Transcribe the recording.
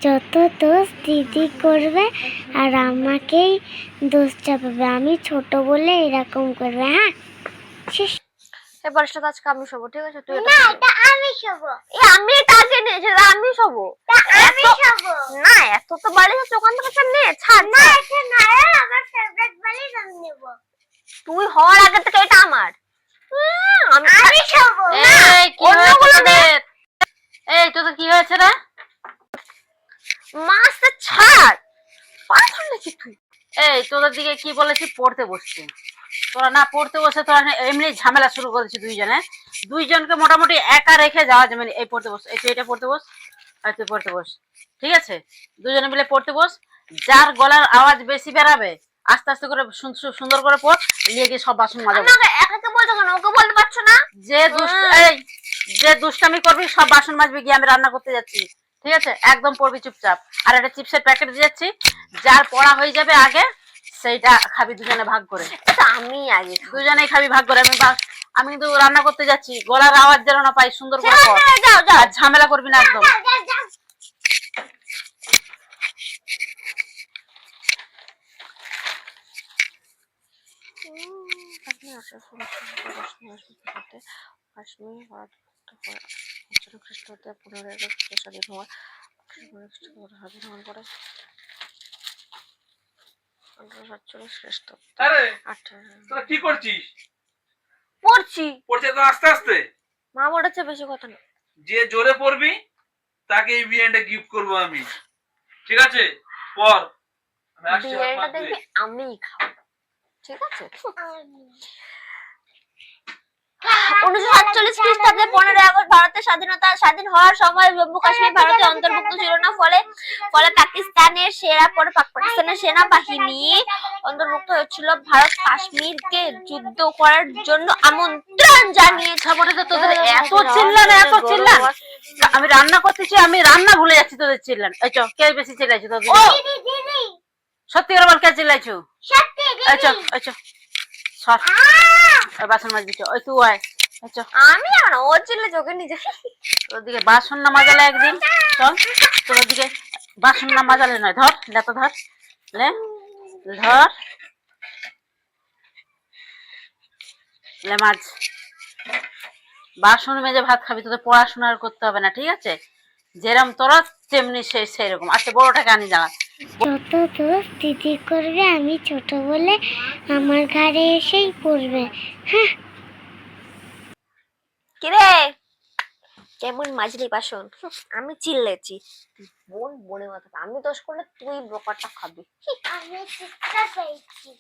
যত দোষ দিদি করবে আর আমাকেই দোষ চাপাবে, আমি ছোট বলে এরকম করবে। হ্যাঁ এবার সেটা আজকে আমি শোবো, ঠিক আছে? তুই না, এটা আমি শোবো। আমি এটা আগে নিয়েছি, আমি শোবো। আমি শোবো না, এত তো বাড়ি যাচ্ছে, ওখান থেকে সব নিয়ে ছাড়। না, এটা না, আমার ফেভারিট বালিশ আমি নেব। তুই হওয়ার আগে থেকে এটা আমার। আমি শোবো। এই কি হয়েছে তোদের? এই তোদের কি হয়েছে রে? মাছটা ছাড়, পাগল নাকি তুই? এই তোদের দিকে কি বলেছি? পড়তে বসতে। তোরা না পড়তে বসে তোরা এমনি ঝামেলা শুরু করেছি দুইজনকে মোটামুটি একা রেখে যাওয়া যাবে না। এই পড়তে বস, এই তুই এটা পড়তে বস, আর তুই পড়তে বস, ঠিক আছে? দুজনে মিলে পড়তে বস। যার গলার আওয়াজ বেশি বেরাবে আস্তে আস্তে করে সুন্দর করে পড়, নিয়ে গিয়ে সব বাসন মাজাবো। আমাকে একাকে বলছো কেন? ওকে বলতে পারছো না? যে দুষ্টামি করবি সব বাসন মাজবি, গিয়ে আমি রান্না করতে যাচ্ছি, ঠিক আছে? একদম পড়বি চুপচাপ। আর একটা চিপসের প্যাকেট দিয়ে যাচ্ছি, যার পড়া হয়ে যাবে আগে সেইটা খাবি দুজনে ভাগ করে। আমি আগে দুজনেই খাবি ভাগ করে। আমি কিন্তু রান্না করতে যাচ্ছি, গলার আওয়াজ যেন না পাই, সুন্দর করে পড়। যাও যাও, আর ঝামেলা করবি না একদম। কি করছিস? পড়ছি। পড়ছে তো আস্তে আস্তে। মা বলেছে বেশি কথা না। যে জোরে পড়বি তাকে এই বিরিয়ানিটা গিফট করবো আমি, ঠিক আছে? পর বিরিয়ানিটা দেখবি আমিই খাবো, ঠিক আছে? 1947 খ্রিস্টাব্দে 15 আগস্ট ভারতের স্বাধীন হওয়ার সময় জম্মু কাশ্মীর ভারতের অন্তর্ভুক্ত ছিল না। ফলে পাকিস্তানের পাকিস্তানের সেনাবাহিনী অন্তর্ভুক্ত হয়েছিল। ভারত কাশ্মীরকে যুদ্ধ করার জন্য আমন্ত্রণ জানিয়েছে। তোদের এত চিল্লান। আমি রান্না করতেছি, আমি রান্না ভুলে যাচ্ছি, তোদের চিল্লান। এই চো, কে বেশি চিল্লাইছো তোদের? সত্যি করে বল, কে চিল্লাইছো? বাসন মাজবি, ওই তুই আয়। আমি আর ও চিল্লে চোখে নিজে। তোর দিকে বাসন না মাজালে একদিন চল, তোর দিকে বাসন না মাজালে নয়। ধর লেতো, ধর লে মাছ। বাসন মেজে ভাত খাবি, তোদের পড়াশোনা আর করতে হবে না, ঠিক আছে? যেরকম তোরা তেমনি সেই রকম। আচ্ছা বড়টাকে আনি দাঁড়া। যত দোষ দিদি করবে, আমি ছোট বলে আমার ঘাড়ে এসেই পড়বে। হ্যাঁ কিরে কেমন মাজলি বাসন? আমি চিল্লেছি, বনে মাথা। আমি দোষ করলে তুই ব্রোকারটা খাবি। আমি শিক্ষা পেয়েছি।